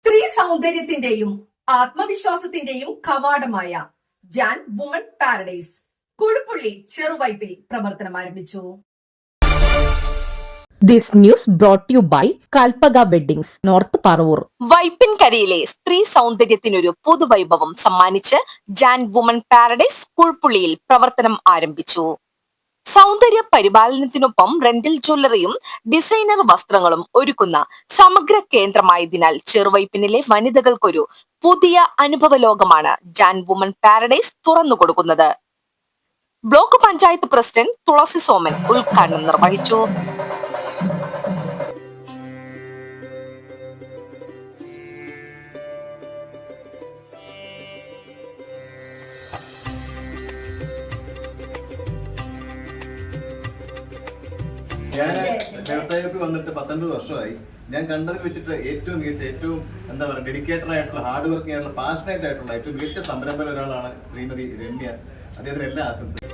സ്ത്രീ സൗന്ദര്യത്തിന്റെയും ആത്മവിശ്വാസത്തിന്റെയും കവാടമായ Jan woman paradise Kuzhuppully ചെറുവൈപ്പിൽ പ്രവർത്തനം ആരംഭിച്ചു. This news brought to you by Kalpaga Weddings, North Parvur. വൈപ്പിൻകരയിലെ സ്ത്രീ സൗന്ദര്യത്തിനൊരു പുതുവൈഭവം സമ്മാനിച്ച് ജാൻ വുമൺ പാരഡൈസ് കുഴുപ്പുള്ളിയിൽ പ്രവർത്തനം ആരംഭിച്ചു. സൗന്ദര്യ പരിപാലനത്തിനൊപ്പം റെന്റൽ ജ്വല്ലറിയും ഡിസൈനർ വസ്ത്രങ്ങളും ഒരുക്കുന്ന സമഗ്ര കേന്ദ്രമായതിനാൽ ചെറുവൈപ്പിനിലെ വനിതകൾക്കൊരു പുതിയ അനുഭവ ലോകമാണ് ജാൻ വുമൺ പാരഡൈസ് തുറന്നുകൊടുക്കുന്നത്. ബ്ലോക്ക് പഞ്ചായത്ത് പ്രസിഡന്റ് തുളസി സോമൻ ഉദ്ഘാടനം നിർവഹിച്ചു. ഞാൻ വ്യവസായത്തിൽ വന്നിട്ട് 19 വർഷമായി. ഞാൻ കണ്ടതിൽ വെച്ചിട്ട് ഏറ്റവും മികച്ച, ഏറ്റവും എന്താ പറയുക, ഡെഡിക്കേറ്റഡ് ആയിട്ടുള്ള, ഹാർഡ് വർക്കിംഗ് ആയിട്ടുള്ള, പാഷനേറ്റ് ആയിട്ടുള്ള ഏറ്റവും മികച്ച സംരംഭം ഒരാളാണ് ശ്രീമതി രമ്യ. അദ്ദേഹത്തിന് എല്ലാ ആശംസകളും.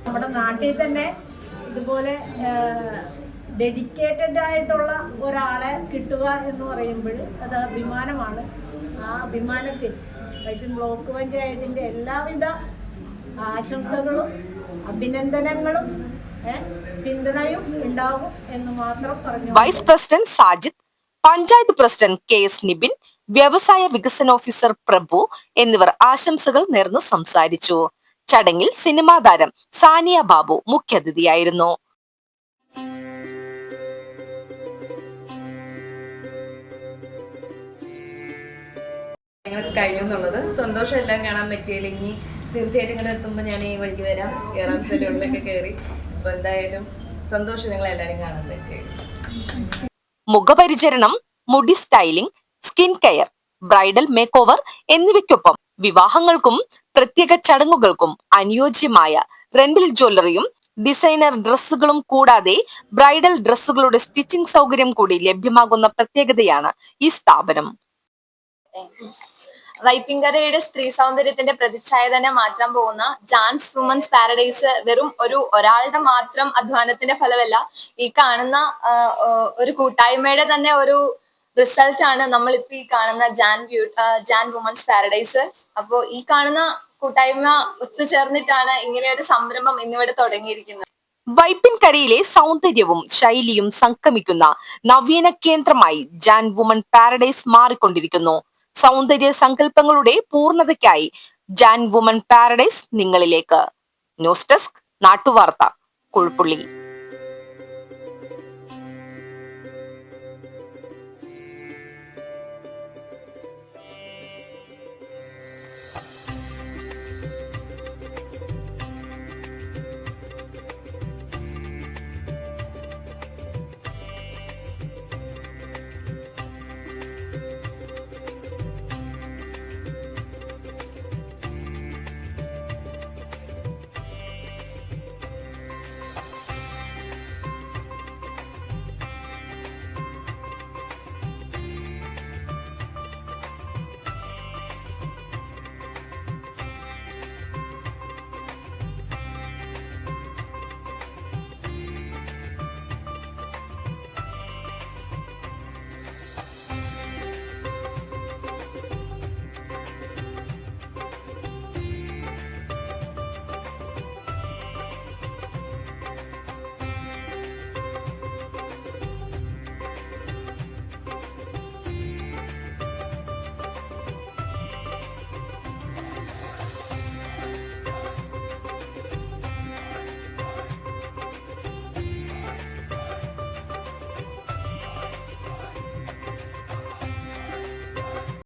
നമ്മുടെ നാട്ടിൽ തന്നെ ഇതുപോലെ ഡെഡിക്കേറ്റഡ് ആയിട്ടുള്ള ഒരാളെ കിട്ടുക എന്ന് പറയുമ്പോൾ അത് അഭിമാനമാണ്. ആ അഭിമാനത്തിൽ വൈപ്പിൻ ബ്ലോക്ക് പഞ്ചായത്തിൻ്റെ എല്ലാവിധ ആശംസകളും അഭിനന്ദനങ്ങളും പിന്തുണയും ഉണ്ടാകും എന്ന് മാത്രം പറഞ്ഞു. Vice president Sajid, panchayat president KS Nibin, വ്യവസായ വികസന ഓഫീസർ പ്രഭു എന്നിവർ ആശംസകൾ നേർന്ന് സംസാരിച്ചു. ചടങ്ങിൽ സിനിമാ താരം സാനിയ ബാബു മുഖ്യാതിഥിയായിരുന്നു. ഞങ്ങൾക്ക് കഴിയുമെന്നുള്ളത് സന്തോഷം. എല്ലാം കാണാൻ പറ്റിയില്ല. ഇനി തീർച്ചയായിട്ടും ഇങ്ങനെ എത്തുമ്പോൾ ഞാൻ ഈ വഴിക്ക് വരാം, കയറാൻ സലൂണിലൊക്കെ കയറി. അപ്പൊ എന്തായാലും സന്തോഷം നിങ്ങൾ എല്ലാവരും കാണാൻ പറ്റിയത്. മുഖപരിചരണം, മുടി styling, skin care, bridal make over എന്നിവയ്ക്കൊപ്പം വിവാഹങ്ങൾക്കും പ്രത്യേക ചടങ്ങുകൾക്കും അനുയോജ്യമായ റെന്റൽ ജ്വല്ലറിയും ഡിസൈനർ ഡ്രസ്സുകളും കൂടാതെ ബ്രൈഡൽ ഡ്രസ്സുകളുടെ സ്റ്റിച്ചിങ് സൗകര്യം കൂടി ലഭ്യമാകുന്ന പ്രത്യേകതയാണ് ഈ സ്ഥാപനം. വൈപ്പിൻകരയുടെ സ്ത്രീ സൗന്ദര്യത്തിന്റെ പ്രതിച്ഛായ തന്നെ മാറ്റാൻ പോകുന്ന ജാൻസ് വുമൻസ് പാരഡൈസ് വെറും ഒരാളുടെ മാത്രം അധ്വാനത്തിന്റെ ഫലമല്ല, ഈ കാണുന്ന ഒരു കൂട്ടായ്മയുടെ തന്നെ ഒരു റിസൾട്ട് ആണ് നമ്മളിപ്പോ ഈ കാണുന്ന ജാൻ വുമൻസ് പാരഡൈസ്. അപ്പോ ഈ കാണുന്ന കൂട്ടായ്മ ഒത്തുചേർന്നിട്ടാണ് ഇങ്ങനെ ഒരു സംരംഭം ഇന്നിവിടെ തുടങ്ങിയിരിക്കുന്നത്. വൈപ്പിൻകരയിലെ സൗന്ദര്യവും ശൈലിയും സംഗമിക്കുന്ന നവീന കേന്ദ്രമായി ജാൻ വുമൺ പാരഡൈസ് മാറിക്കൊണ്ടിരിക്കുന്നു. സൗന്ദര്യ സങ്കല്പങ്ങളുടെ പൂർണ്ണതയ്ക്കായി ജാൻ വുമൺ പാരഡൈസ് നിങ്ങളിലേക്ക്. ന്യൂസ് ഡെസ്ക്, നാട്ടുവാർത്ത, കുഴുപ്പുള്ളി.